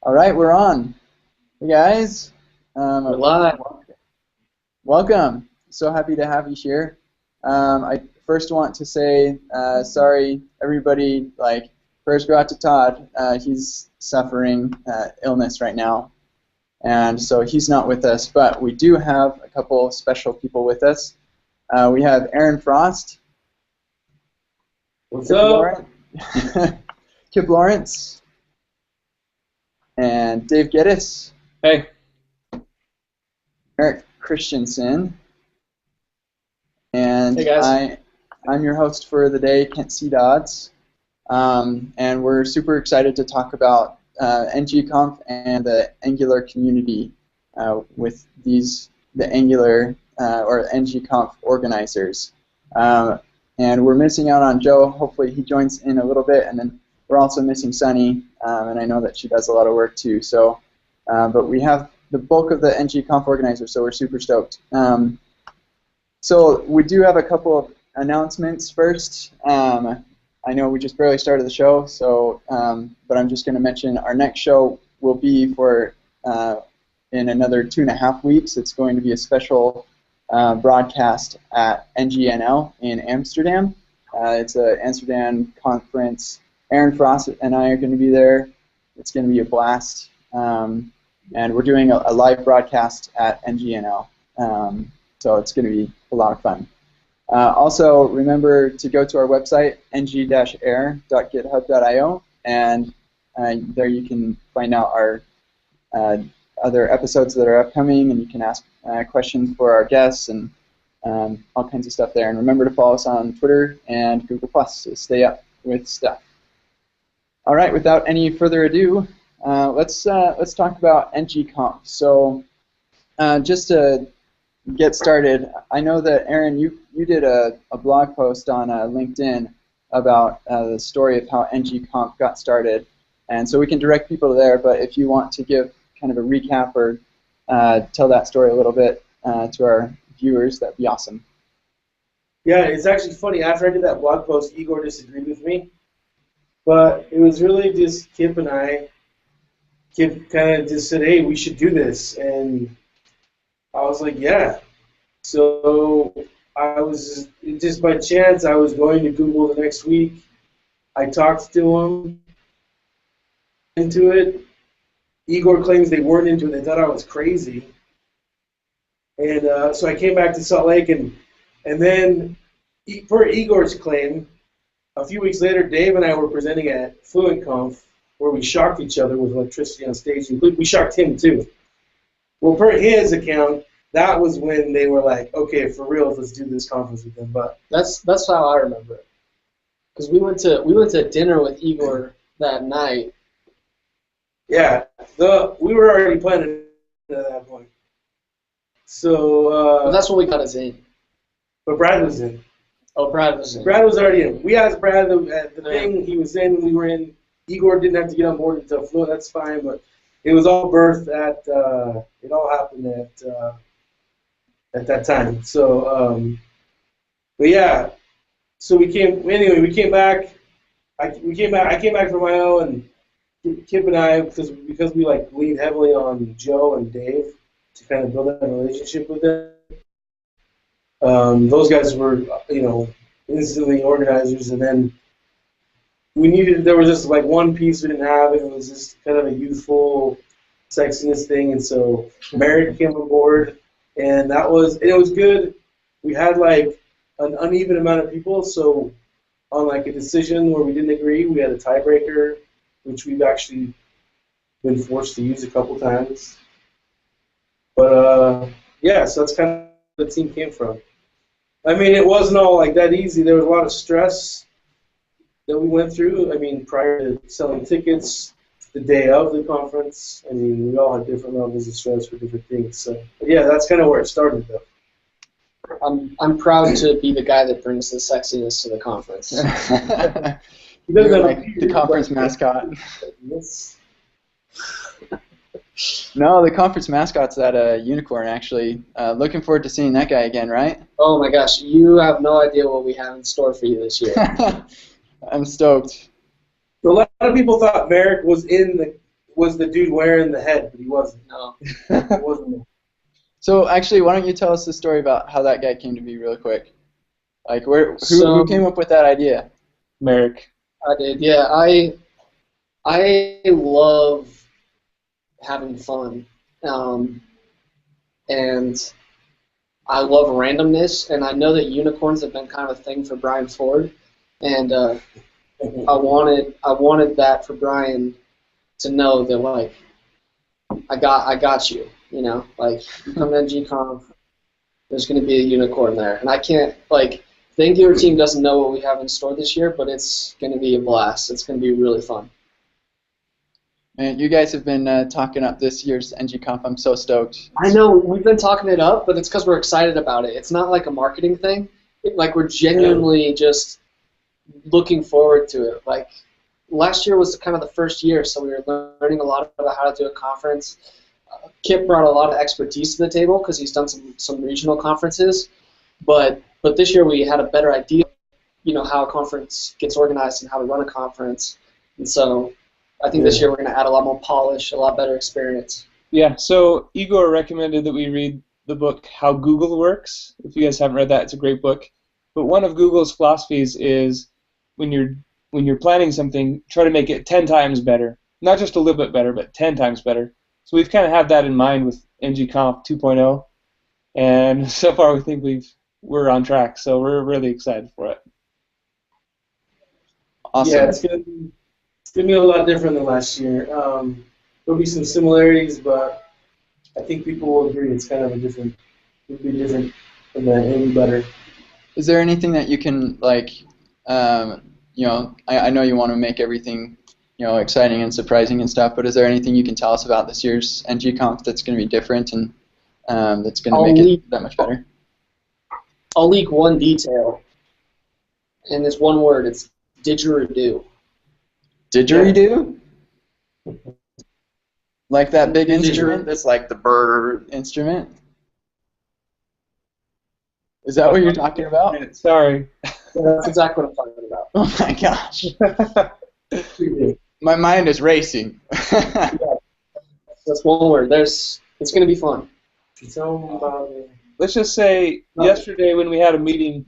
All right, we're on. Hey guys, We're live. welcome. So happy to have you here. I first want to say sorry, everybody. Prayers go out to Todd. He's suffering illness right now, and so he's not with us. But we do have a couple special people with us. We have Aaron Frost. What's up? Kip Lawrence. And Dave Geddes. Hey. Eric Christensen. And hey guys. I'm your host for the day, Kent C. Dodds. And we're super excited to talk about ng-conf and the Angular community with the Angular or ng-conf organizers. And we're missing out on Joe. Hopefully he joins in a little bit. And then we're also missing Sunny, and I know that she does a lot of work too. So, but we have the bulk of the ng-conf organizers, so we're super stoked. So we do have a couple of announcements first. I know we just barely started the show, so but I'm just going to mention our next show will be for in another 2.5 weeks. It's going to be a special broadcast at NGNL in Amsterdam. It's an Amsterdam conference. Aaron Frost and I are going to be there. It's going to be a blast. And we're doing a live broadcast at NGNL. So it's going to be a lot of fun. Also, remember to go to our website, ng-air.github.io, and there you can find out our other episodes that are upcoming, and you can ask questions for our guests and all kinds of stuff there. And remember to follow us on Twitter and Google+ to stay up with stuff. All right, without any further ado, let's talk about ng-conf. So just to get started, I know that Aaron, you did a blog post on LinkedIn about the story of how ng-conf got started, and so we can direct people there. But if you want to give kind of a recap or tell that story a little bit to our viewers, that'd be awesome. Yeah, it's actually funny. After I did that blog post, Igor disagreed with me. But it was really just Kip and I. Kip kind of just said, hey, we should do this. And I was like, yeah. So I was just by chance, I was going to Google the next week. I talked to him into it. Igor claims they weren't into it. They thought I was crazy. And so I came back to Salt Lake. And then, per Igor's claim, a few weeks later, Dave and I were presenting at FluentConf, where we shocked each other with electricity on stage. We shocked him too. Well, per his account, that was when they were like, "Okay, for real, let's do this conference with them." But that's how I remember it. Because we went to dinner with Igor that night. Yeah, we were already planning at that point. So. But that's when we got us in. But Brad was in. Oh, Brad was in. Brad was already in. We asked Brad at the thing. He was in. We were in. Igor didn't have to get on board until Fluent. That's fine. But it was all birthed at. It all happened at that time. So, but yeah. So we came. Anyway, we came back. I came back from Ohio, and Kip and I, because we leaned heavily on Joe and Dave to kind of build that relationship with them. Those guys were, instantly organizers, and then there was just like one piece we didn't have, and it was just kind of a youthful sexiness thing, and so Merrick came on board, and it was good. We had like an uneven amount of people, so on like a decision where we didn't agree, we had a tiebreaker, which we've actually been forced to use a couple times. But yeah, so that's kind of where the team came from. I mean, it wasn't all like that easy. There was a lot of stress that we went through. I mean, prior to selling tickets, the day of the conference, I mean, we all had different levels of stress for different things. So, but yeah, that's kind of where it started, though. I'm proud to be the guy that brings the sexiness to the conference. You're like the conference mascot. Yes. No, the conference mascot's at a unicorn, actually. Looking forward to seeing that guy again, right? Oh my gosh, you have no idea what we have in store for you this year. I'm stoked. So a lot of people thought Merrick was in was the dude wearing the head, but he wasn't. No. He wasn't. So actually, why don't you tell us the story about how that guy came to be real quick? Like, who So- came up with that idea? Merrick. I did. Yeah, I love having fun, and I love randomness, and I know that unicorns have been kind of a thing for Brian Ford, and I wanted that for Brian to know that, like, I got you, you know, like, you come to ng-conf, there's going to be a unicorn there, and I can't, like, the Angular team doesn't know what we have in store this year, but it's going to be a blast. It's going to be really fun. And you guys have been talking up this year's ng-conf. I'm so stoked. I know, we've been talking it up, but it's because we're excited about it. It's not like a marketing thing. Like, we're genuinely just looking forward to it. Like, last year was kind of the first year, so we were learning a lot about how to do a conference. Kip brought a lot of expertise to the table because he's done some regional conferences, but this year we had a better idea, you know, how a conference gets organized and how to run a conference, and so I think this year we're going to add a lot more polish, a lot better experience. Yeah, so Igor recommended that we read the book How Google Works. If you guys haven't read that, it's a great book. But one of Google's philosophies is when you're planning something, try to make it 10 times better. Not just a little bit better, but 10 times better. So we've kind of had that in mind with ng-conf 2.0, and so far we think we're on track. So we're really excited for it. Awesome. Yeah, it's gonna be a lot different than last year. There'll be some similarities, but I think people will agree it's kind of it'll be different, and then it'll be better. Is there anything that you can, like, you know, I know you want to make everything, you know, exciting and surprising and stuff, but is there anything you can tell us about this year's ng-conf that's going to be different and that's going to make it that much better? I'll leak one detail, and it's one word. It's didgeridoo. Didgeridoo? Like that big instrument that's like the brrr instrument? Is that what you're talking about? Sorry. That's exactly what I'm talking about. Oh my gosh. My mind is racing. That's one word. It's going to be fun. Let's just say yesterday when we had a meeting,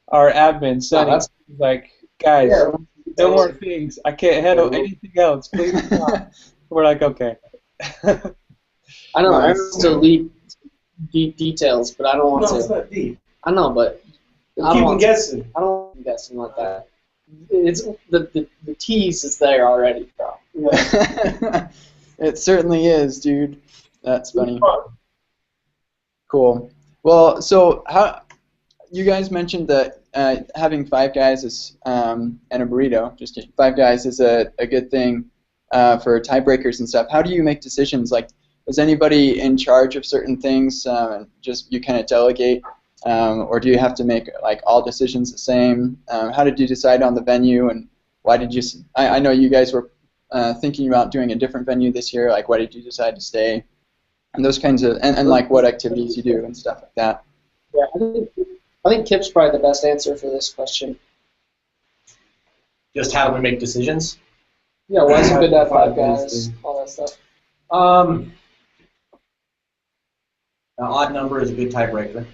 our admin, Sonny, was like, guys, no more things. I can't handle anything else. Please stop. We're like, okay. I know. I want to leak deep details, but I don't want to. No, it's not deep. I know, but Keep them guessing. I don't want to guessing like that. It's the tease is there already, bro. It certainly is, dude. That's funny. Cool. Well, so how you guys mentioned that having 5 guys is and a burrito, just 5 guys is a good thing for tiebreakers and stuff. How do you make decisions? Like, is anybody in charge of certain things? Just you kind of delegate, or do you have to make like all decisions the same? How did you decide on the venue, and why did you? I know you guys were thinking about doing a different venue this year. Like, why did you decide to stay? And those kinds of and like what activities you do and stuff like that. Yeah, I think Kip's probably the best answer for this question. Just how do we make decisions? Yeah, why is it good to have 5 guys? All that stuff. An odd number is a good tiebreaker. I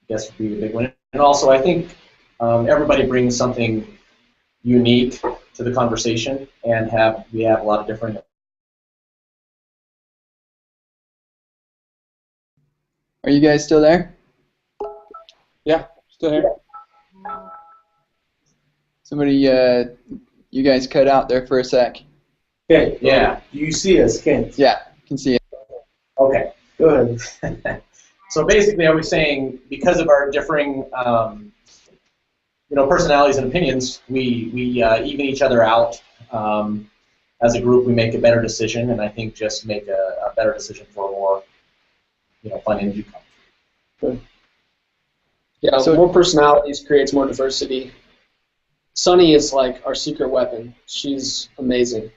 guess would be a big one. And also, I think everybody brings something unique to the conversation, and we have a lot of different. Are you guys still there? Yeah, still here. Somebody, you guys cut out there for a sec. Okay. Yeah. Do you see us, Kent? Yeah, can see it. Okay. Go ahead. So basically, I was saying because of our differing, personalities and opinions, we even each other out. As a group, we make a better decision, and I think just make a better decision for a more, fun ng-conf. Yeah, so more personalities creates more diversity. Sunny is like our secret weapon. She's amazing.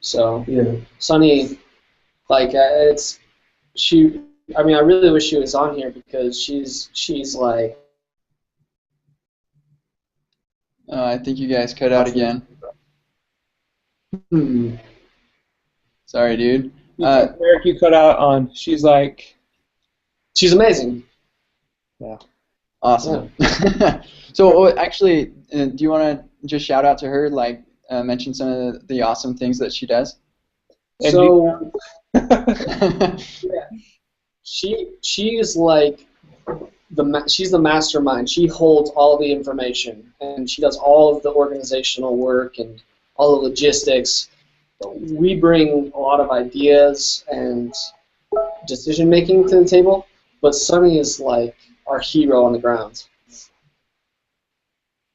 So Yeah. Sunny, like I mean, I really wish she was on here because she's like. I think you guys cut out again. Sorry, dude. Eric, you cut out on. She's like. She's amazing. Yeah. Awesome. Yeah. So actually, do you want to just shout out to her, like mention some of the awesome things that she does? So, yeah, she is like she's the mastermind. She holds all the information, and she does all of the organizational work and all the logistics. We bring a lot of ideas and decision making to the table, but Sunny is like our hero on the ground.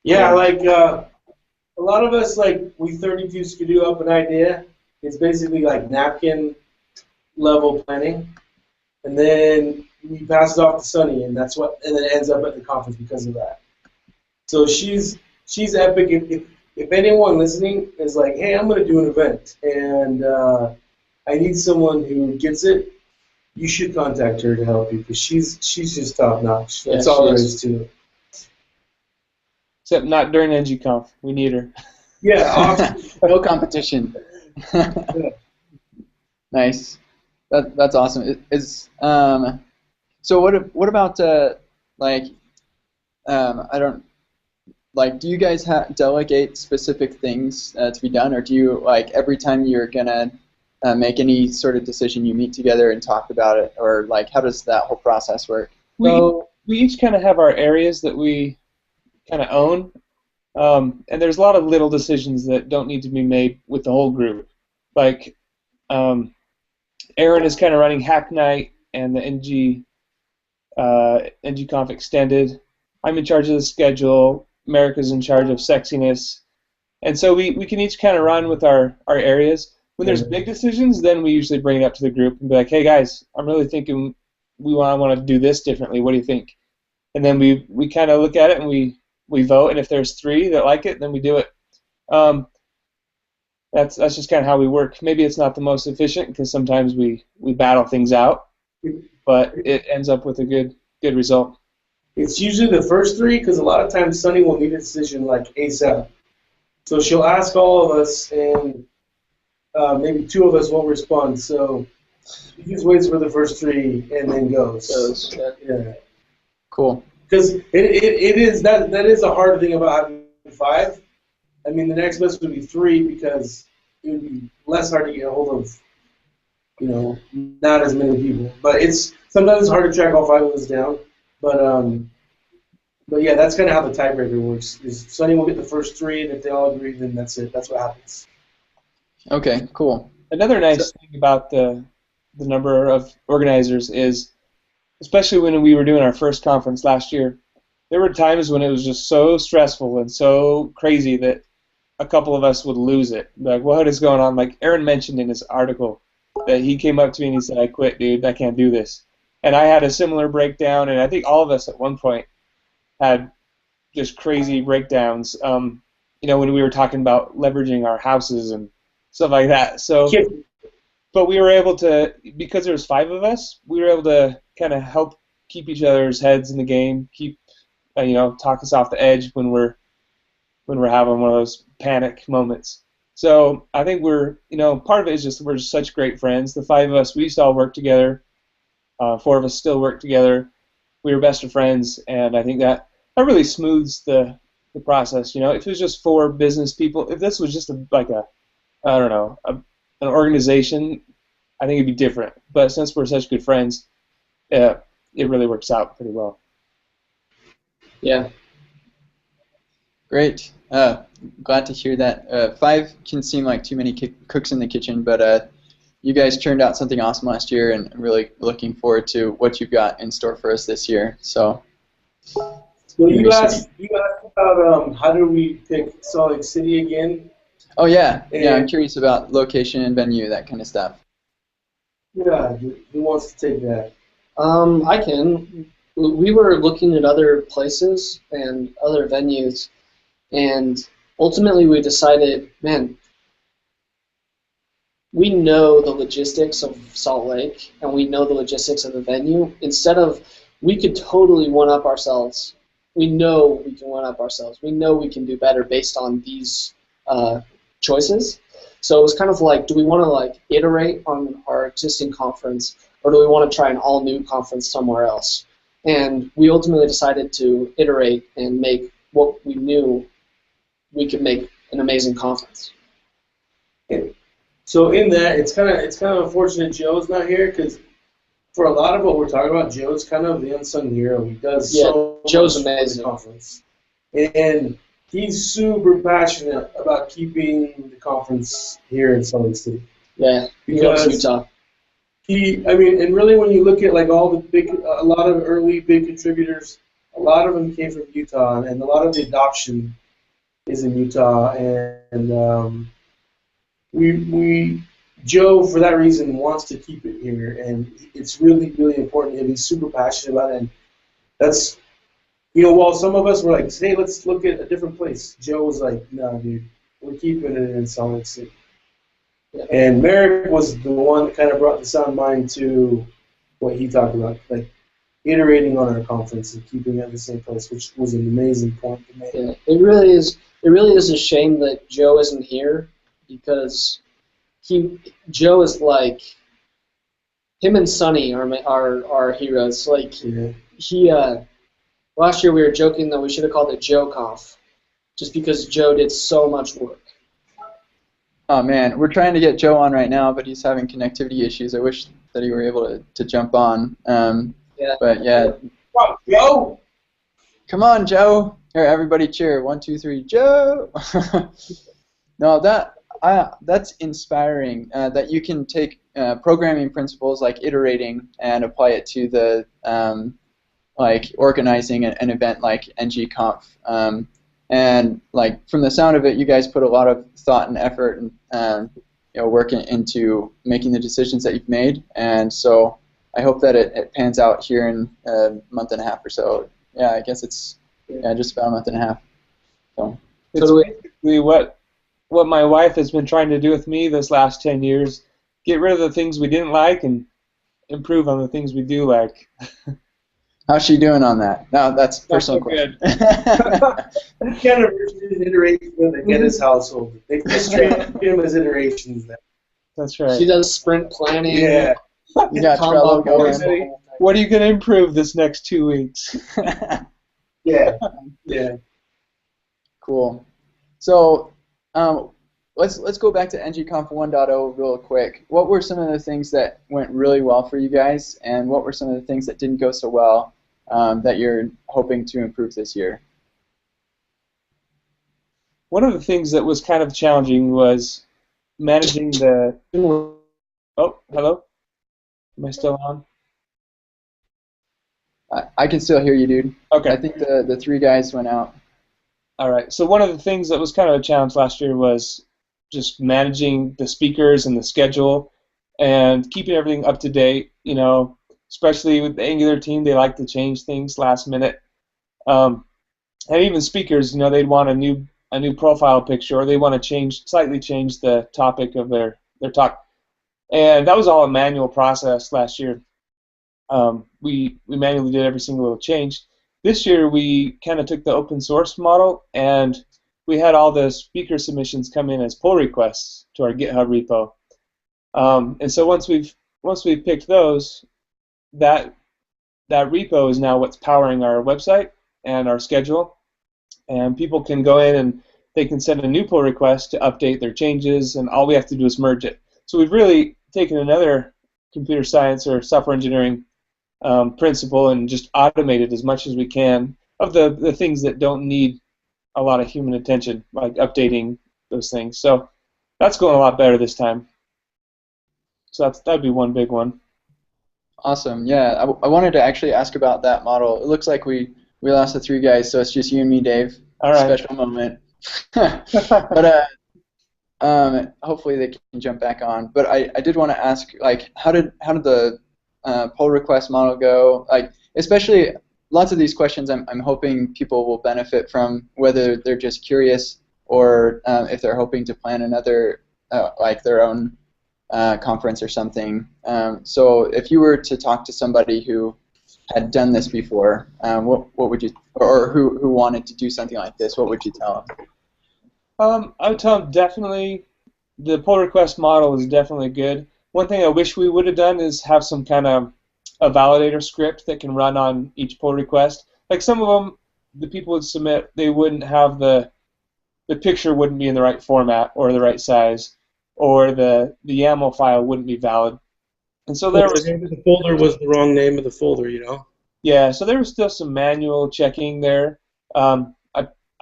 Yeah, like a lot of us, like we 32 skidoo up an idea. It's basically like napkin level planning, and then we pass it off to Sunny, and that's what, and then it ends up at the conference because of that. So she's epic. If anyone listening is like, hey, I'm going to do an event, and I need someone who gets it, you should contact her to help you because she's just top notch. That's all there is to it. Except not during ng-conf. We need her. Yeah, awesome. No competition. Nice. That's awesome. So what about like I don't like, do you guys delegate specific things to be done, or do you, like, every time you're gonna make any sort of decision, you meet together and talk about it, or like how does that whole process work? We each kind of have our areas that we kind of own, and there's a lot of little decisions that don't need to be made with the whole group. Like Aaron is kind of running Hack Night and the ng-conf extended. I'm in charge of the schedule. America's in charge of sexiness. And so we can each kind of run with our areas. When there's big decisions, then we usually bring it up to the group and be like, hey guys, I'm really thinking we want to do this differently. What do you think? And then we kind of look at it and we vote, and if there's 3 that like it, then we do it. That's just kind of how we work. Maybe it's not the most efficient because sometimes we battle things out, but it ends up with a good result. It's usually the first 3 because a lot of times Sunny will need a decision like ASAP. So she'll ask all of us, and maybe 2 of us won't respond. So she just waits for the first 3 and then goes. Yeah. Cool. Because it is that is a hard thing about having 5. I mean, the next best would be 3 because it would be less hard to get a hold of, not as many people. But sometimes it's hard to track all 5 of us down. But yeah, that's kind of how the tiebreaker works. Is Sunny will get the first 3, and if they all agree, then that's it. That's what happens. Okay, cool. Another nice thing about the number of organizers is, especially when we were doing our first conference last year, there were times when it was just so stressful and so crazy that a couple of us would lose it. Like, what is going on? Like Aaron mentioned in his article that he came up to me and he said, I quit, dude. I can't do this. And I had a similar breakdown, and I think all of us at one point had just crazy breakdowns, when we were talking about leveraging our houses and stuff like that. So, but we were able to, because there was 5 of us, we were able to kind of help keep each other's heads in the game, keep, talk us off the edge when we're having one of those panic moments. So I think we're, part of it is just we're just such great friends. The 5 of us, we used to all work together. 4 of us still work together. We were best of friends, and I think that really smooths the process. If it was just 4 business people, if this was just an organization, I think it'd be different. But since we're such good friends, it really works out pretty well. Yeah. Great. Glad to hear that. 5 can seem like too many cooks in the kitchen, but you guys turned out something awesome last year, and I'm really looking forward to what you've got in store for us this year. So you asked about how do we pick Salt Lake City again? Oh yeah, I'm curious about location and venue, that kind of stuff. Yeah, who wants to take that? I can. We were looking at other places and other venues, and ultimately we decided, man, we know the logistics of Salt Lake, and we know the logistics of the venue. We could totally one-up ourselves. We know we can one-up ourselves. We know we can do better based on these choices. So it was kind of like, do we want to like iterate on our existing conference, or do we want to try an all new conference somewhere else? And we ultimately decided to iterate and make what we knew we could make an amazing conference. So in that, it's kind of unfortunate Joe's not here, because for a lot of what we're talking about, Joe's kind of the unsung hero. He does so Joe's much for the amazing. conference, and he's super passionate about keeping the conference here in Salt Lake City. Yeah, he loves Because Utah. and really when you look at like all the a lot of early big contributors, a lot of them came from Utah, and a lot of the adoption is in Utah, and Joe, for that reason, wants to keep it here, and it's really, really important to him. He's super passionate about it, and that's, while some of us were like, hey, let's look at a different place, Joe was like, no, dude, we're keeping it in Salt Lake City. Yeah. And Merrick was the one that kind of brought the sound mind to what he talked about, like iterating on our conference and keeping it at the same place, which was an amazing point to make. Yeah, it really is. It really is a shame that Joe isn't here, because Joe is like, him and Sonny are heroes. Like last year we were joking that we should have called it ng-conf, just because Joe did so much work. Oh man, we're trying to get Joe on right now, but he's having connectivity issues. I wish that he were able to jump on. Yeah. But yeah. Come on, Joe! Come on, Joe! Here, everybody cheer. 1, 2, 3, Joe! No, that's inspiring. That you can take programming principles like iterating and apply it to the like organizing an event like ng-conf. And like from the sound of it, you guys put a lot of thought and effort and work into making the decisions that you've made. And so I hope that it pans out here in a month and a half or so. Yeah, I guess it's just about a month and a half. So it's basically what my wife has been trying to do with me this last 10 years. Get rid of the things we didn't like and improve on the things we do like. How's she doing on that? No, that's a personal question. Kind of iteration in the Geddes household. They just treat him as iterations. That's right. She does sprint planning. Yeah. You got Trello going. What are you going to improve this next 2 weeks? Yeah. Cool. So let's go back to ng-conf 1.0 real quick. What were some of the things that went really well for you guys, and what were some of the things that didn't go so well that you're hoping to improve this year? One of the things that was kind of challenging was managing the... Oh, hello? Am I still on? I can still hear you, dude. Okay. I think the 3 guys went out. All right. So one of the things that was kind of a challenge last year was just managing the speakers and the schedule and keeping everything up to date. Especially with the Angular team, they like to change things last minute. And even speakers, they'd want a new profile picture, or they want to slightly change the topic of their talk. And that was all a manual process last year. We manually did every single little change. This year we kind of took the open source model, and we had all the speaker submissions come in as pull requests to our GitHub repo. And so once we've picked those, that repo is now what's powering our website and our schedule. And people can go in and they can send a new pull request to update their changes, and all we have to do is merge it. So we've really taken another computer science or software engineering principle and just automated as much as we can of the things that don't need a lot of human attention, like updating those things. So that's going a lot better this time. So that'd be one big one. Awesome. Yeah, I wanted to actually ask about that model. It looks like we lost the 3 guys, so it's just you and me, Dave. All right. Special moment. But hopefully they can jump back on. But I did want to ask, like, how did the pull request model go? Like, especially lots of these questions, I'm hoping people will benefit from, whether they're just curious or if they're hoping to plan another, like their own conference or something. So if you were to talk to somebody who had done this before, what would you, or who wanted to do something like this, what would you tell them? I would tell them definitely the pull request model is definitely good. One thing I wish we would have done is have some kind of a validator script that can run on each pull request. Like some of them, the people would submit, they wouldn't have the picture wouldn't be in the right format or the right size, or the YAML file wouldn't be valid. And so there was, maybe the folder was the wrong name of the folder, you know? yeah, so there was still some manual checking there.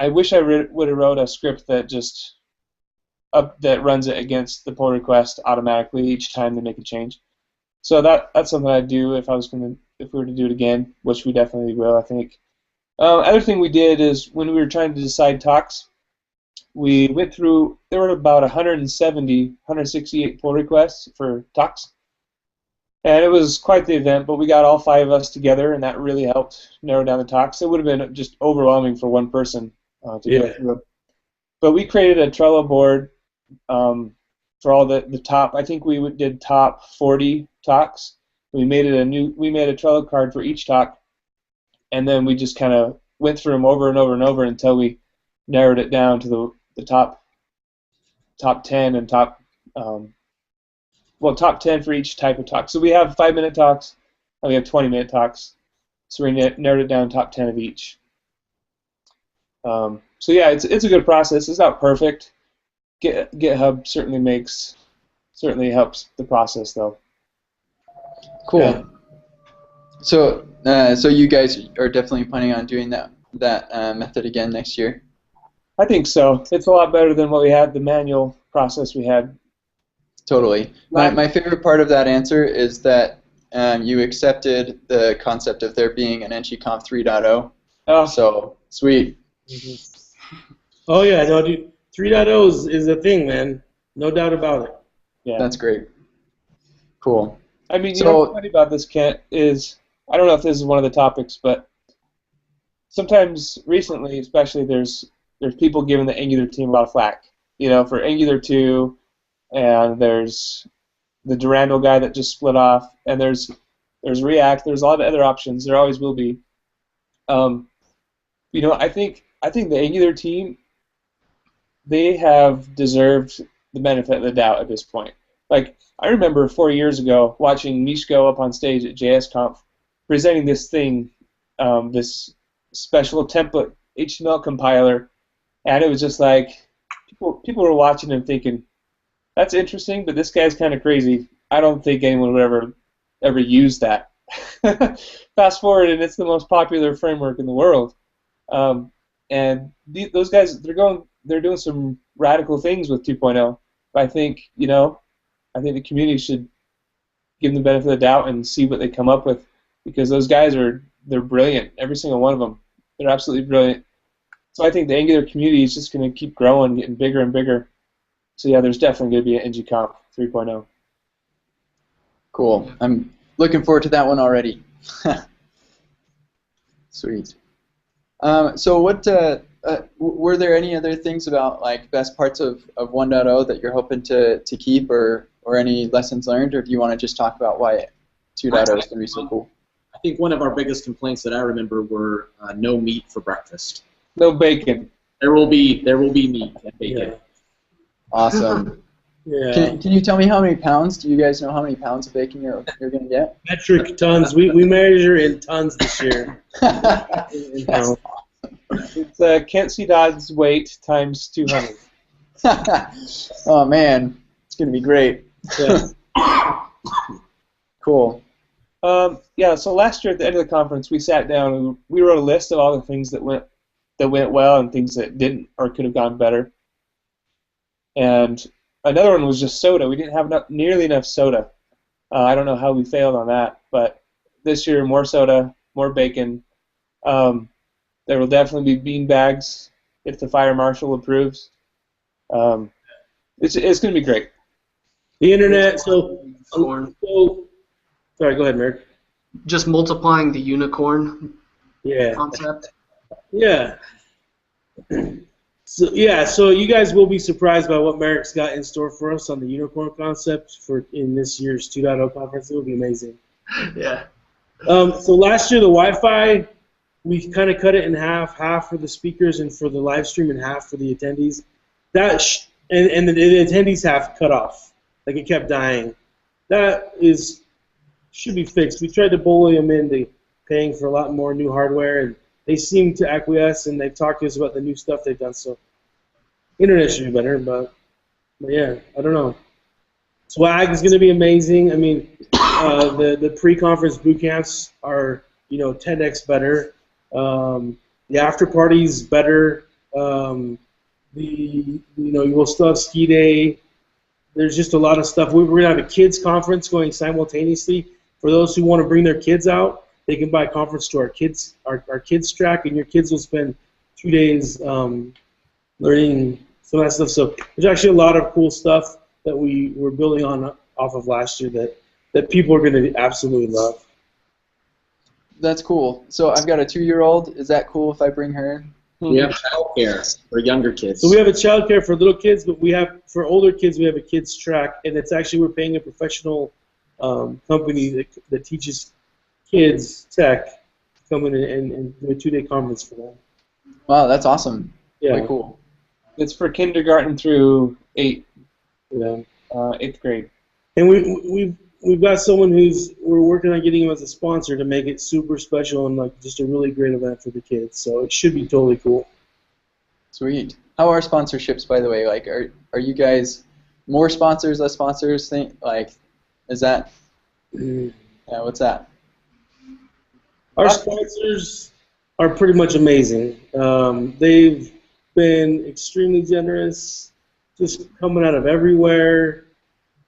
I wish I would have wrote a script that just that runs it against the pull request automatically each time they make a change. So that's something I'd do if we were to do it again, which we definitely will, I think. Other thing we did is when we were trying to decide talks, we went through. There were about 168 pull requests for talks. And it was quite the event, but we got all 5 of us together, and that really helped narrow down the talks. It would have been just overwhelming for one person to go through it. But we created a Trello board for all the top. I think we did top 40 talks. We made a Trello card for each talk, and then we just kind of went through them over and over and over until we narrowed it down to the top 10 and top 10 for each type of talk. So we have 5-minute talks, and we have 20-minute talks. So we narrowed it down top 10 of each. So yeah, it's a good process. It's not perfect. GitHub certainly helps the process though. Cool. Yeah. So you guys are definitely planning on doing that method again next year? I think so. It's a lot better than what we had, the manual process we had. Totally. My favorite part of that answer is that you accepted the concept of there being an ng-conf 3.0. Oh. So, sweet. Oh, yeah, no, dude. 3.0 is a thing, man. No doubt about it. Yeah. That's great. Cool. I mean, you know what's funny about this, Kent, is I don't know if this is one of the topics, but sometimes recently, especially, there's people giving the Angular team a lot of flack. You know, for Angular 2, and there's the Durandal guy that just split off, and there's React. There's a lot of other options. There always will be. You know, I think the Angular team, they have deserved the benefit of the doubt at this point. Like, I remember 4 years ago watching Mish go up on stage at JSConf presenting this thing, this special template HTML compiler, and it was just like people were watching and thinking, that's interesting, but this guy's kind of crazy. I don't think anyone would ever use that. Fast forward, and it's the most popular framework in the world. And those guys, they're doing some radical things with 2.0. But I think the community should give them the benefit of the doubt and see what they come up with, because those guys they're brilliant. Every single one of them, they're absolutely brilliant. So I think the Angular community is just going to keep growing, getting bigger and bigger. So yeah, there's definitely going to be an ng-conf 3.0. Cool. I'm looking forward to that one already. Sweet. So what were there any other things about like best parts of 1.0 that you're hoping to keep, or any lessons learned, or do you want to just talk about why 2.0 is going to be so cool? I think one of our biggest complaints that I remember were no meat for breakfast. No bacon. There will be meat and bacon. Yeah. Awesome. Yeah. Can you tell me how many pounds? Do you guys know how many pounds of bacon you're going to get? Metric tons. We measure in tons this year. That's It's Kent C. Dodd's weight times 200. Oh man, it's going to be great. Yeah. Cool. Yeah. So last year at the end of the conference, we sat down and we wrote a list of all the things that went well and things that didn't or could have gone better. And another one was just soda. We didn't have nearly enough soda. I don't know how we failed on that, but this year more soda, more bacon. There will definitely be bean bags if the fire marshal approves. It's going to be great. The internet. So Corn. Sorry, go ahead, Merrick. Just multiplying the unicorn Yeah. concept. Yeah. So you guys will be surprised by what Merrick's got in store for us on the unicorn concept in this year's 2.0 conference. It will be amazing. Yeah. So last year the Wi-Fi, we kind of cut it in half for the speakers and for the live stream, and half for the attendees. That and the attendees have cut off. Like it kept dying. That should be fixed. We tried to bully them into paying for a lot more new hardware, and they seem to acquiesce, and they've talked to us about the new stuff they've done. So internet should be better, but yeah, I don't know. Swag is going to be amazing. I mean, the pre-conference boot camps are 10x better. The after party's better. We'll still have ski day. There's just a lot of stuff. We're going to have a kids conference going simultaneously. For those who want to bring their kids out, they can buy a conference to our kids track, and your kids will spend 2 days learning some of that stuff. So there's actually a lot of cool stuff that we were building on off of last year that people are going to absolutely love. That's cool. So I've got a 2-year-old. Is that cool if I bring her? We have childcare for younger kids. So we have a childcare for little kids, but for older kids we have a kids track, and it's actually we're paying a professional company that teaches kids tech to come in and do a 2-day conference for them. Wow, that's awesome. Yeah. Way cool. It's for kindergarten through 8th grade. And we've got someone we're working on getting him as a sponsor to make it super special and like just a really great event for the kids. So it should be totally cool. Sweet. How are sponsorships, by the way? Like, are you guys more sponsors, less sponsors? Is that? Yeah. What's that? Our sponsors are pretty much amazing. They've been extremely generous, just coming out of everywhere.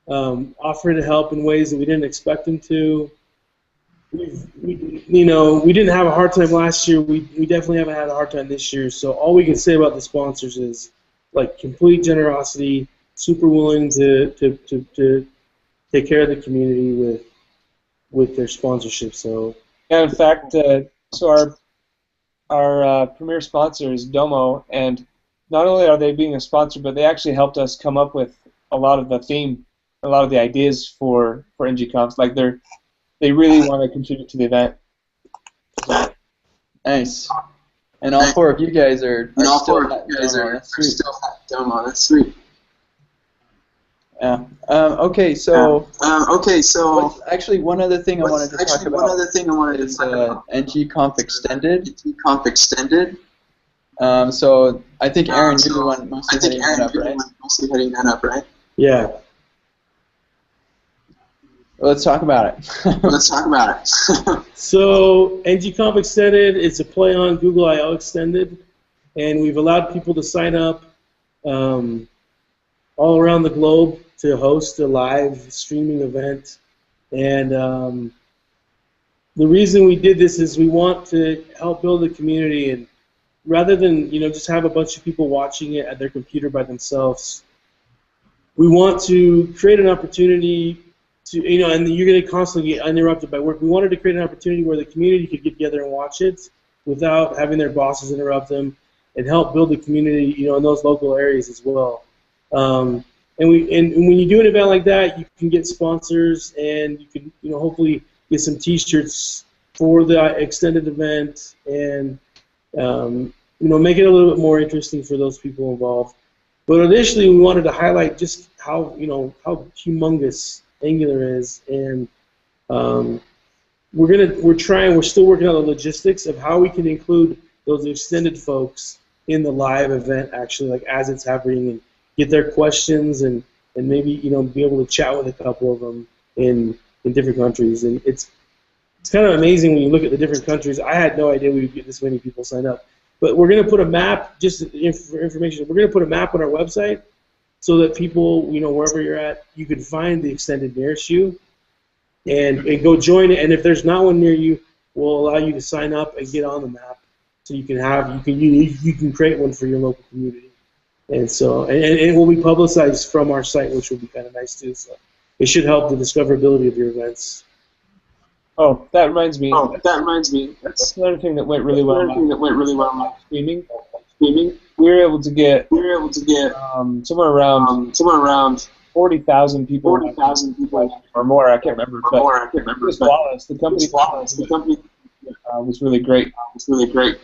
Offering to help in ways that we didn't expect them to. We didn't have a hard time last year. We definitely haven't had a hard time this year. So all we can say about the sponsors is like complete generosity, super willing to take care of the community with their sponsorship. So yeah, in fact, so our premier sponsor is Domo, and not only are they being a sponsor, but they actually helped us come up with a lot of the theme. A lot of the ideas for ng-conf, like they really want to contribute to the event. Nice. And all 4 of you guys are still at Domo. That's sweet. Yeah. Okay. So. Actually, one other thing I wanted to talk about is ng-conf extended. So I think Aaron, you're the one mostly heading that up, right? Yeah. Let's talk about it. So ng-conf extended is a play on Google I/O extended, and we've allowed people to sign up all around the globe to host a live streaming event. And the reason we did this is we want to help build a community, and rather than just have a bunch of people watching it at their computer by themselves, we want to create an opportunity to, and you're going to constantly get interrupted by work. We wanted to create an opportunity where the community could get together and watch it without having their bosses interrupt them, and help build the community, in those local areas as well. And when you do an event like that, you can get sponsors, and you can, hopefully get some T-shirts for the extended event, and make it a little bit more interesting for those people involved. But initially, we wanted to highlight just how humongous Angular is, and we're still working on the logistics of how we can include those extended folks in the live event, actually, like as it's happening, and get their questions, and maybe be able to chat with a couple of them in different countries. And it's kind of amazing when you look at the different countries. I had no idea we would get this many people signed up. But we're going to put a map, just for information, we're going to put a map on our website so that people, wherever you're at, you can find the extended nearest you and go join it. And if there's not one near you, we'll allow you to sign up and get on the map, so you can create one for your local community. And so, and it will be publicized from our site, which will be kind of nice too. So it should help the discoverability of your events. Oh, that reminds me. That's another thing that went really well. Streaming. We were able to get somewhere around 40,000 people. Or more. I can't remember. But it was flawless. The company was really great.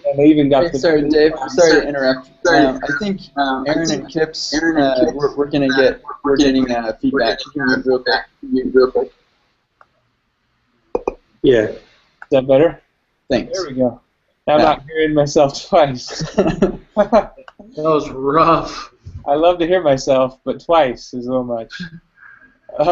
And they even got Hey, sorry, Dave. Sorry to interrupt. I think Aaron and Kips, we're getting feedback. You can mute real quick. Yeah. Is that better? Thanks. There we go. Now I'm not hearing myself twice. That was rough. I love to hear myself, but twice is a little much. I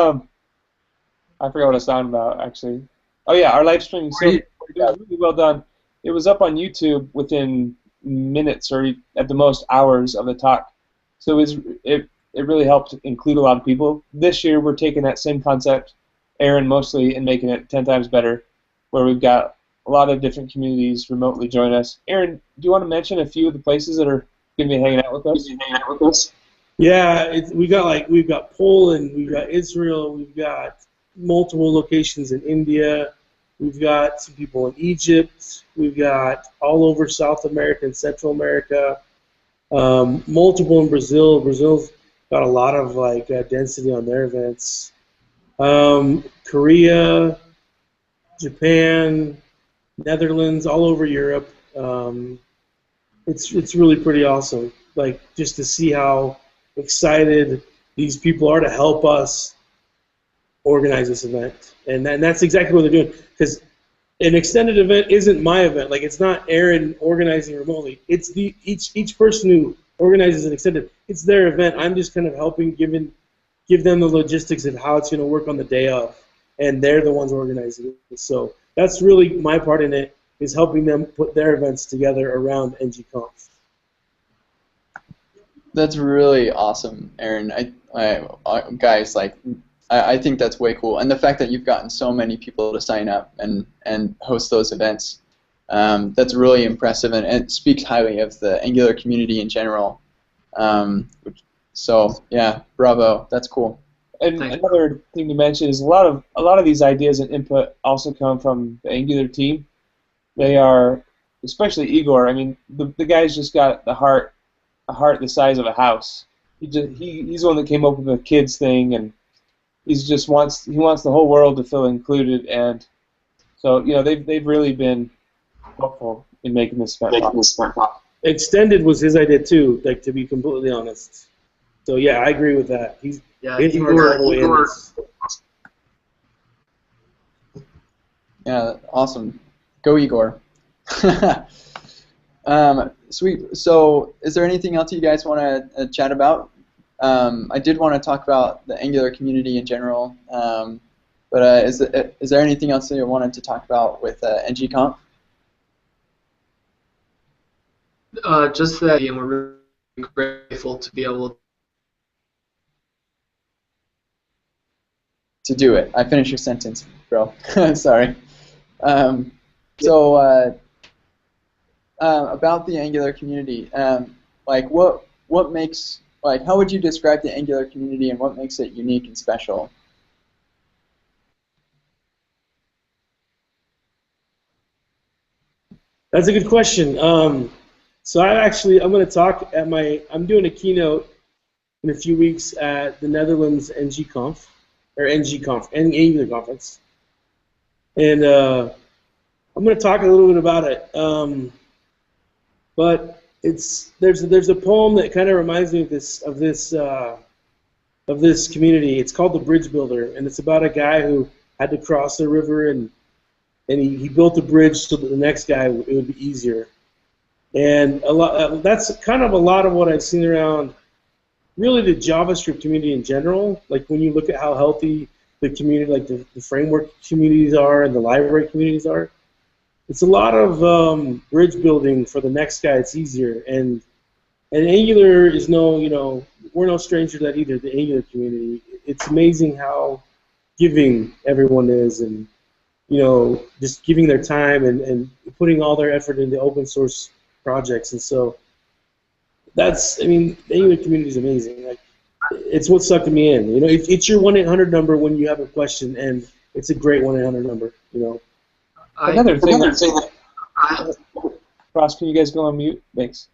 forgot what I was talking about, actually. Oh, yeah, our live streaming. So it was really well done. It was up on YouTube within minutes or at the most hours of the talk. So it really helped include a lot of people. This year we're taking that same concept, Aaron mostly, and making it 10 times better, where we've got a lot of different communities remotely join us. Aaron, do you want to mention a few of the places that are going to be hanging out with us? Yeah, we've got Poland, we've got Israel, we've got multiple locations in India, we've got some people in Egypt, we've got all over South America and Central America, multiple in Brazil. Brazil's got a lot of density on their events. Korea, Japan, Netherlands, all over Europe. It's really pretty awesome. Like, just to see how excited these people are to help us organize this event, and that's exactly what they're doing. Because an extended event isn't my event. Like, it's not Aaron organizing remotely. It's each person who organizes an extended. It's their event. I'm just kind of helping give them the logistics of how it's going to work on the day of, and they're the ones organizing it. So that's really my part in it, is helping them put their events together around ng-conf. That's really awesome, Aaron. Guys, I think that's way cool, and the fact that you've gotten so many people to sign up and host those events, that's really impressive, and it speaks highly of the Angular community in general. So yeah, bravo. That's cool. And another thing to mention is a lot of these ideas and input also come from the Angular team. They are, especially Igor. I mean, the guy's just got a heart the size of a house. He's the one that came up with the kids thing, and he wants the whole world to feel included. And so they've really been helpful in making this event. Extended was his idea too. Like, to be completely honest. So yeah, I agree with that. Igor. Yeah, awesome. Go Igor. Sweet. So is there anything else you guys want to chat about? I did want to talk about the Angular community in general, but is there anything else that you wanted to talk about with ng-conf? Just that, and we're really grateful to be able to do it. I finished your sentence, bro. Sorry. About the Angular community, what makes, how would you describe the Angular community, and what makes it unique and special? That's a good question. So I'm going to talk I'm doing a keynote in a few weeks at the Netherlands ng-conf, or Angular conference, and I'm going to talk a little bit about it. But there's a poem that kind of reminds me of this community. It's called The Bridge Builder, and it's about a guy who had to cross a river, and he built a bridge so that the next guy, it would be easier. And that's kind of a lot of what I've seen around really the JavaScript community in general. Like, when you look at how healthy the community, like the framework communities are and the library communities are, it's a lot of bridge building for the next guy. It's easier, and Angular is we're no stranger to that either. The Angular community, it's amazing how giving everyone is, and just giving their time and putting all their effort into open source projects. And so the Angular community is amazing. Like, it's what sucked me in. It's your 1-800 number when you have a question, and it's a great 1-800 number. Another thing. Ross, can you guys go on mute? Thanks.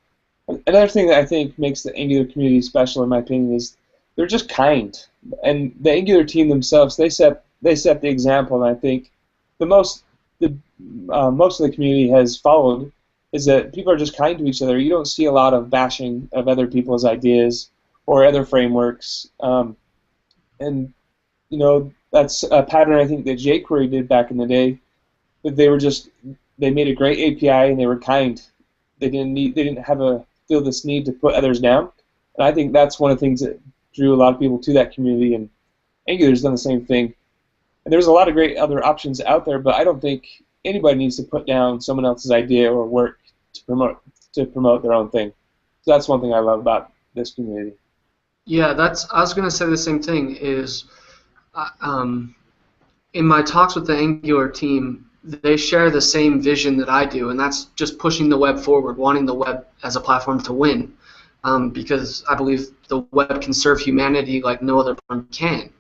Another thing that I think makes the Angular community special, in my opinion, is they're just kind. And the Angular team themselves, they set the example. And I think the most the most of the community has followed is that people are just kind to each other. You don't see a lot of bashing of other people's ideas or other frameworks, and you know that's a pattern I think that jQuery did back in the day. That they made a great API and they were kind. They didn't feel this need to put others down, and I think that's one of the things that drew a lot of people to that community. And Angular's done the same thing. And there's a lot of great other options out there, but I don't think anybody needs to put down someone else's idea or work to promote their own thing. So that's one thing I love about this community. Yeah, I was going to say the same thing. In my talks with the Angular team, they share the same vision that I do, and that's just pushing the web forward, wanting the web as a platform to win, because I believe the web can serve humanity like no other platform can.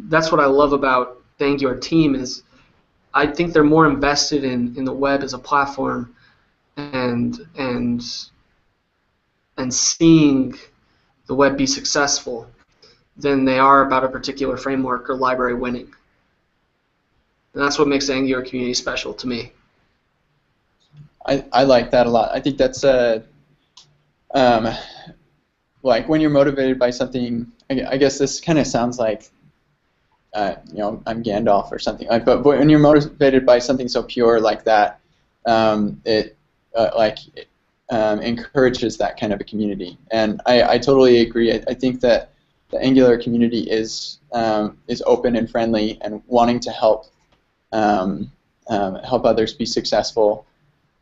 That's what I love about the Angular team is I think they're more invested in the web as a platform and seeing the web be successful than they are about a particular framework or library winning. And that's what makes the Angular community special to me. I like that a lot. I think that's like when you're motivated by something. I guess this kind of sounds like you know, I'm Gandalf or something. But when you're motivated by something so pure like that, it encourages that kind of a community. And I totally agree. I think that the Angular community is open and friendly and wanting to help others be successful.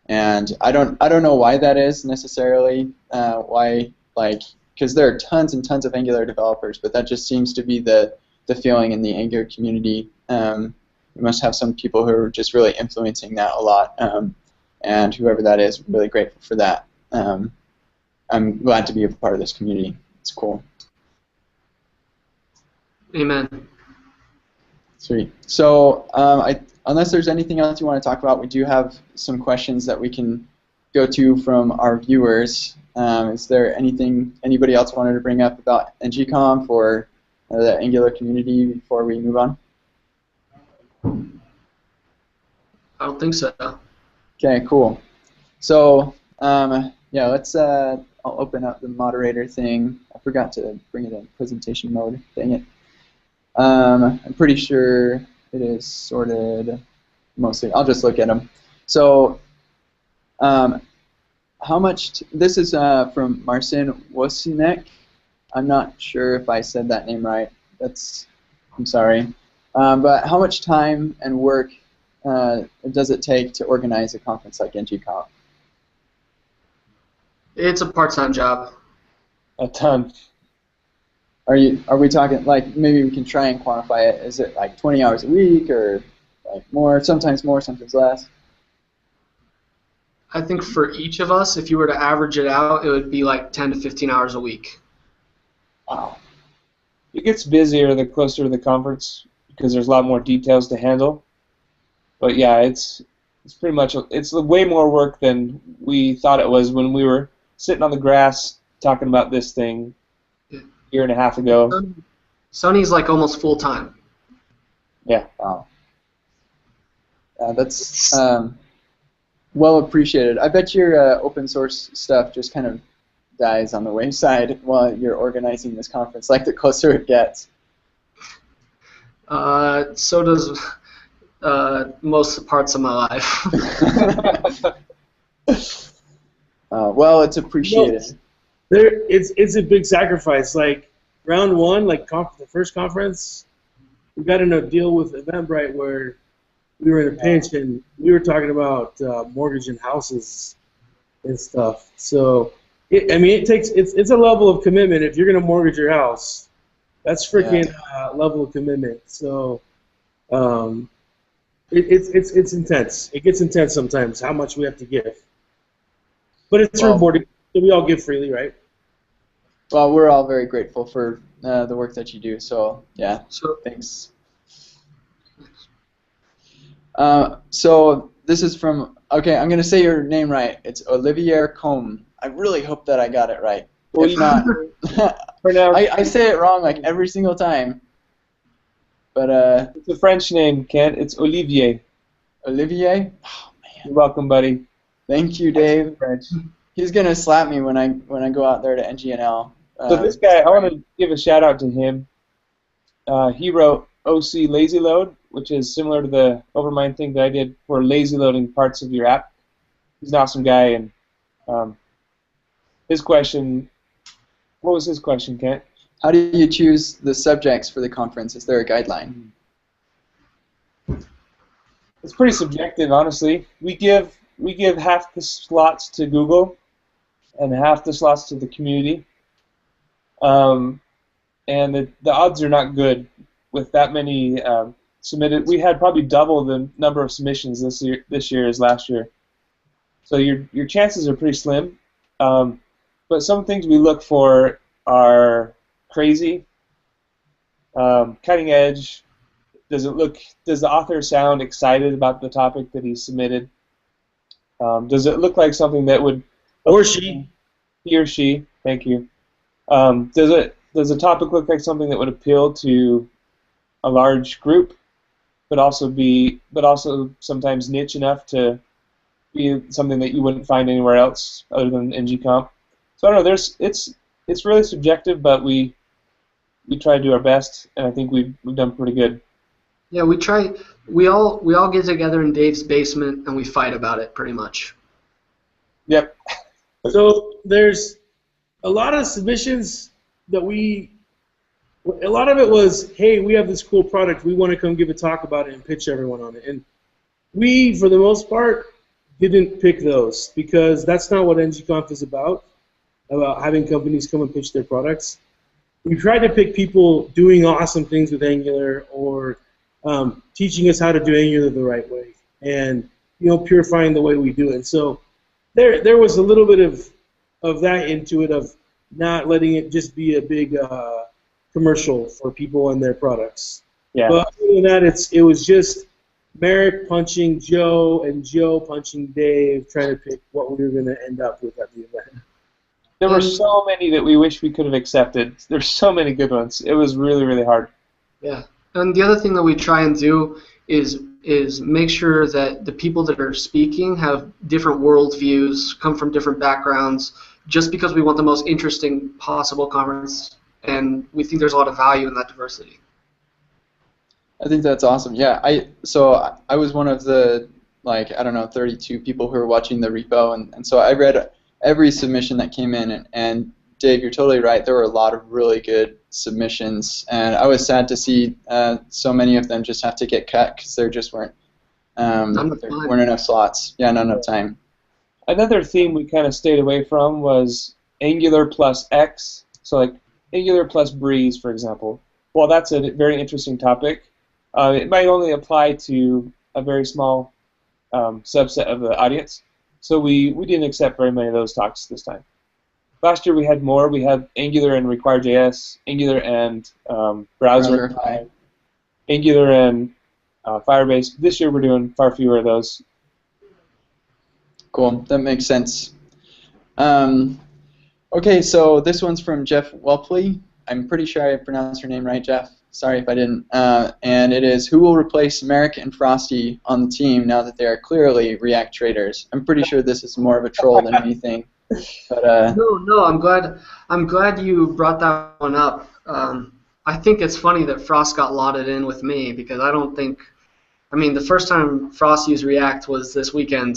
And I don't know why that is necessarily. Because there are tons and tons of Angular developers, but that just seems to be the feeling in the Angular community. We must have some people who are just really influencing that a lot, and whoever that is, I'm really grateful for that. I'm glad to be a part of this community. It's cool. Amen. Sweet. So unless there's anything else you want to talk about, we do have some questions that we can go to from our viewers. Is there anything anybody else wanted to bring up about ng-conf or the Angular community before we move on? I don't think so. Okay, cool. So yeah, let's. I'll open up the moderator thing. I forgot to bring it in presentation mode. Dang it. I'm pretty sure it is sorted mostly. I'll just look at them. So how much? This is from Marcin Wosinek. I'm not sure if I said that name right. I'm sorry. But how much time and work does it take to organize a conference like ng-conf? It's a part-time job. A ton. Are we talking, like, maybe we can try and quantify it? Is it like 20 hours a week or like more, sometimes less? I think for each of us, if you were to average it out, it would be like 10 to 15 hours a week. Wow. It gets busier the closer to the conference because there's a lot more details to handle. But yeah, it's pretty much, it's way more work than we thought it was when we were sitting on the grass talking about this thing a year and a half ago. Sunny's like almost full-time. Yeah. Wow. That's well appreciated. I bet your open source stuff just kind of dies on the wayside while you're organizing this conference, like the closer it gets. So does most parts of my life. Well, it's appreciated. It's a big sacrifice. Like round one, like the first conference, we got in a deal with Eventbrite where we were in a pinch and we were talking about mortgaging houses and stuff. So, it's a level of commitment. If you're going to mortgage your house, that's freaking level of commitment. So, it's intense. It gets intense sometimes. How much we have to give, but it's rewarding. So we all give freely, right? Well, we're all very grateful for the work that you do. So yeah, thanks. So this is from. Okay, I'm gonna say your name right. It's Olivier Combe. I really hope that I got it right. Well, if not, for now, I say it wrong like every single time. But It's a French name, Kent. It's Olivier. Olivier, oh man, You're welcome, buddy. thank you, Dave. French. He's gonna slap me when I go out there to NGNL. So this guy, I want to give a shout out to him. He wrote OC Lazy Load, which is similar to the Overmind thing that I did for lazy loading parts of your app. He's an awesome guy, and his question, what was his question, Kent? How do you choose the subjects for the conference? Is there a guideline? It's pretty subjective, honestly. We give half the slots to Google and half the slots to the community. And the odds are not good with that many submitted. We had probably double the number of submissions this year as last year. So your chances are pretty slim. But some things we look for are crazy, cutting edge. Does the author sound excited about the topic that he submitted? Does it look like something that would, Or she. he or she, thank you. Does the topic look like something that would appeal to a large group, but also sometimes niche enough to be something that you wouldn't find anywhere else other than ng-conf? So I don't know. It's really subjective, but we try to do our best, and I think we've done pretty good. Yeah, we try. We all get together in Dave's basement and we fight about it pretty much. Yep. So there's a lot of submissions that a lot of it was, hey, we have this cool product, we want to come give a talk about it and pitch everyone on it. And we, for the most part, didn't pick those because that's not what ng-conf is about having companies come and pitch their products. We tried to pick people doing awesome things with Angular or teaching us how to do Angular the right way and purifying the way we do it. And so there was a little bit of that into it, of not letting it just be a big commercial for people and their products. Yeah. But other than that, it was just Merrick punching Joe and Joe punching Dave, trying to pick what we were going to end up with at the event. There were so many that we wish we could have accepted. There's so many good ones. It was really, really hard. Yeah. And the other thing that we try and do is make sure that the people that are speaking have different worldviews, come from different backgrounds, just because we want the most interesting possible conference, and we think there's a lot of value in that diversity. I think that's awesome. Yeah, I was one of the 32 people who were watching the repo, and so I read every submission that came in, and Dave, you're totally right. There were a lot of really good submissions, and I was sad to see so many of them just have to get cut because there just weren't enough slots. Yeah, not enough time. Another theme we kind of stayed away from was Angular plus X. So like Angular plus Breeze, for example. Well, that's a very interesting topic. It might only apply to a very small subset of the audience. So we didn't accept very many of those talks this time. Last year we had more. We had Angular and Require.js, Angular and Browser, Angular and Firebase. This year we're doing far fewer of those. Cool. That makes sense. Okay, so this one's from Jeff Welpley. I'm pretty sure I pronounced your name right, Jeff. Sorry if I didn't. And it is, who will replace Merrick and Frosty on the team now that they are clearly React traders? I'm pretty sure this is more of a troll than anything. But No, I'm glad you brought that one up. I think it's funny that Frost got lotted in with me because I don't think, the first time Frost used React was this weekend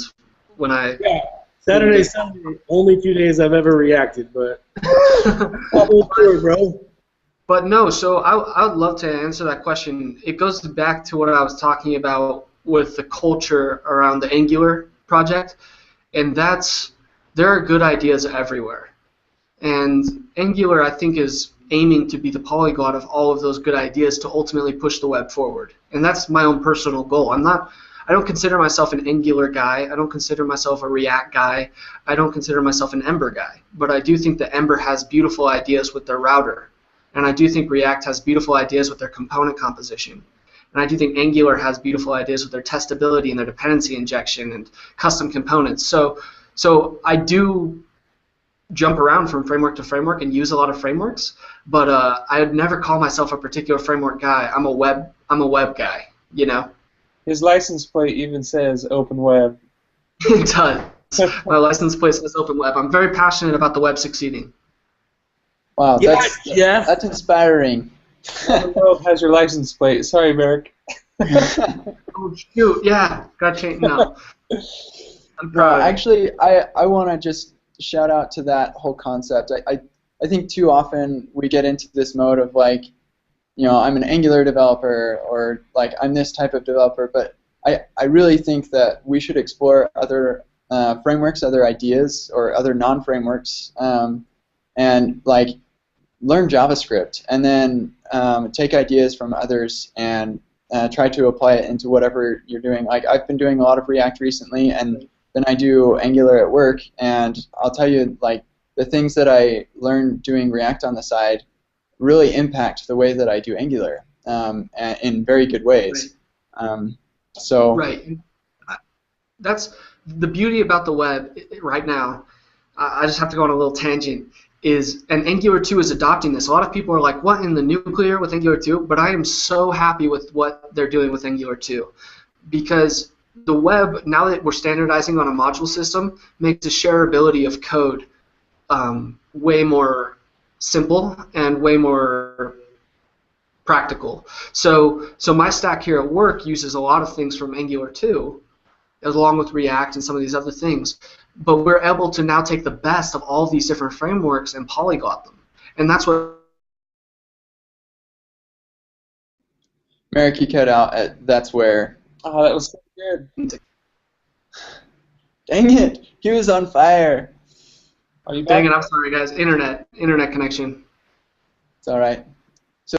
when I. Yeah, Saturday, Sunday, only 2 days I've ever reacted, but. Bro. But no, so I would love to answer that question. It goes back to what I was talking about with the culture around the Angular project, and there are good ideas everywhere. And Angular, I think, is aiming to be the polyglot of all of those good ideas to ultimately push the web forward. And that's my own personal goal. I don't consider myself an Angular guy. I don't consider myself a React guy. I don't consider myself an Ember guy. But I do think that Ember has beautiful ideas with their router. And I do think React has beautiful ideas with their component composition. And I do think Angular has beautiful ideas with their testability and their dependency injection and custom components. So I do jump around from framework to framework and use a lot of frameworks, but I'd never call myself a particular framework guy. I'm a web guy, you know. His license plate even says open web. It does. My license plate says open web. I'm very passionate about the web succeeding. Wow, Yeah, Jeff. that's inspiring. The world has your license plate. Sorry, Merrick. Oh shoot! Yeah, got changed. No, I'm No, proud. actually, I want to just shout out to that whole concept. I think too often we get into this mode of like, you know, I'm an Angular developer or like I'm this type of developer, but I really think that we should explore other frameworks, other ideas, or other non-frameworks, and like learn JavaScript, and then take ideas from others and try to apply it into whatever you're doing. Like I've been doing a lot of React recently, and then I do Angular at work, and I'll tell you, like, the things that I learned doing React on the side really impact the way that I do Angular in very good ways. So Right. That's the beauty about the web right now. I just have to go on a little tangent. And Angular 2 is adopting this. A lot of people are like, what in the nuclear with Angular 2? But I am so happy with what they're doing with Angular 2 because the web, now that we're standardizing on a module system, makes the shareability of code way more simple and way more practical. So my stack here at work uses a lot of things from Angular 2, along with React and some of these other things. But we're able to now take the best of all these different frameworks and polyglot them. And that's what... Merrick, you cut out at that's where. Oh, that was so good. Dang it, he was on fire. Are you back? Dang it, I'm sorry, guys. Internet connection. It's all right. So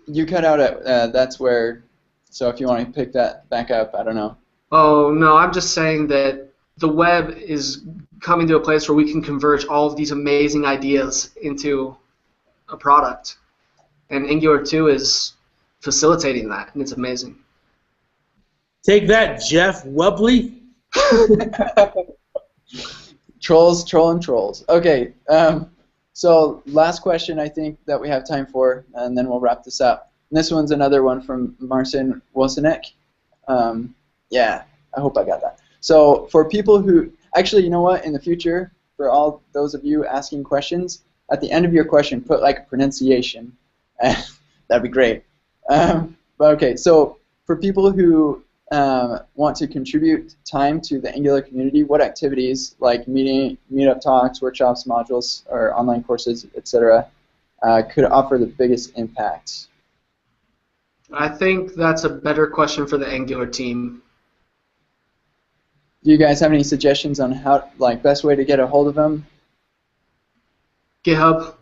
you cut out at that's where. So if you want to pick that back up, I don't know. Oh, no, I'm just saying that the web is coming to a place where we can converge all of these amazing ideas into a product. And Angular 2 is facilitating that, and it's amazing. Take that, Jeff Webley. Trolls, trolling trolls. Okay, so last question I think that we have time for, and then we'll wrap this up. And this one's another one from Marcin Wilsonek. Yeah, I hope I got that. So for people who, actually, you know what, in the future, for all those of you asking questions, at the end of your question, put like a pronunciation. That'd be great. But okay, so for people who want to contribute time to the Angular community, what activities, like meetup talks, workshops, modules, or online courses, etc., could offer the biggest impact? I think that's a better question for the Angular team. Do you guys have any suggestions on how, like, best way to get a hold of them? GitHub.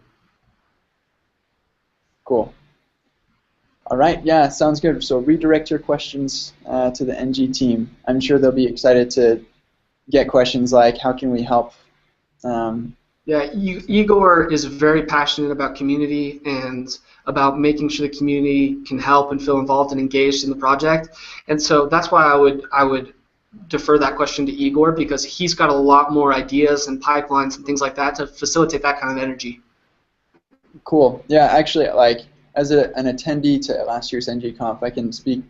Cool. All right, yeah, sounds good. So redirect your questions to the NG team. I'm sure they'll be excited to get questions like, how can we help? Yeah, Igor is very passionate about community and about making sure the community can help and feel involved and engaged in the project. And so that's why I would defer that question to Igor, because he's got a lot more ideas and pipelines and things like that to facilitate that kind of energy. Cool. Yeah, actually, like, as an attendee to last year's ng-conf, I can speak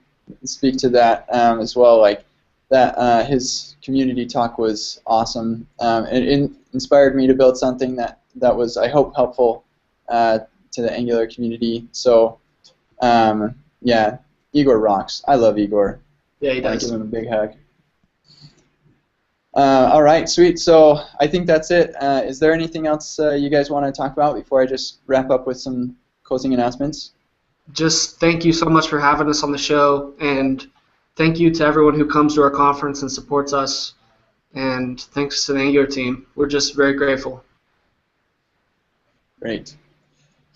to that as well. Like, that his community talk was awesome. It inspired me to build something that was, I hope, helpful to the Angular community. So, yeah, Igor rocks. I love Igor. Yeah, he I want does. to give him a big hug. All right, sweet. So I think that's it. Is there anything else you guys want to talk about before I just wrap up with some closing announcements? Just thank you so much for having us on the show, and thank you to everyone who comes to our conference and supports us, and thanks to the Angular team. We're just very grateful. Great.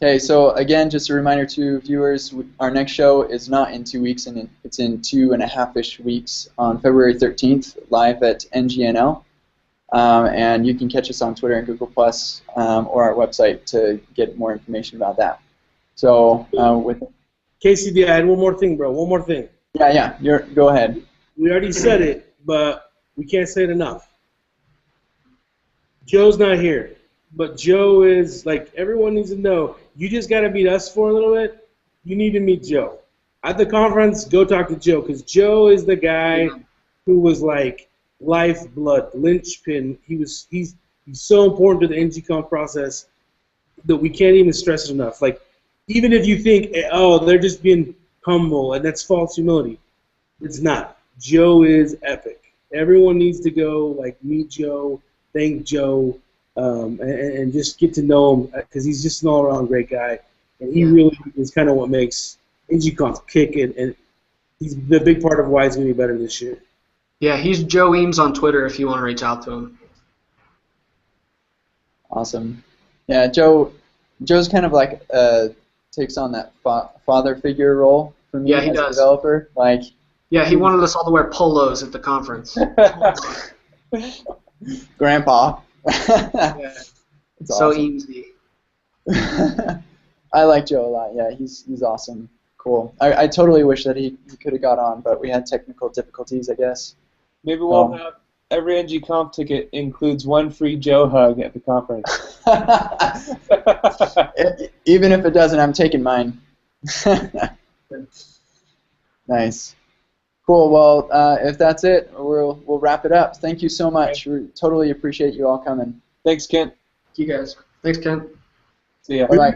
Okay, so again, just a reminder to viewers, our next show is not in 2 weeks, and it's in 2.5-ish weeks on February 13th, live at NGNL. And you can catch us on Twitter and Google+, or our website to get more information about that. So with KCD, I had one more thing, bro. One more thing. yeah, go ahead. We already said it, but we can't say it enough. Joe's not here, but Joe is like everyone needs to know. You just got to meet us for a little bit. You need to meet Joe at the conference. Go talk to Joe because Joe is the guy who was like lifeblood, linchpin. He's so important to the ng-conf process that we can't even stress it enough. Like even if you think, oh, they're just being humble and that's false humility, it's not. Joe is epic. Everyone needs to go like meet Joe. Thank Joe, and just get to know him because he's just an all-around great guy, and he really is kind of what makes ng-conf kick it, and he's the big part of why it's going to be better this year. Yeah, he's Joe Eames on Twitter if you want to reach out to him. Awesome. Yeah, Joe's kind of like takes on that father figure role for me as a developer. Like, yeah, he wanted us all to wear polos at the conference. Grandpa. Yeah. It's so awesome. easy. I like Joe a lot. Yeah, he's awesome. Cool. I totally wish that he could have got on, but we had technical difficulties, I guess. Maybe we'll have every ng-conf ticket includes one free Joe hug at the conference. Even if it doesn't, I'm taking mine. Nice. Cool. Well, if that's it, we'll wrap it up. Thank you so much. We totally appreciate you all coming. Thanks, Kent. You guys. Thanks, Ken. See ya. Bye-bye.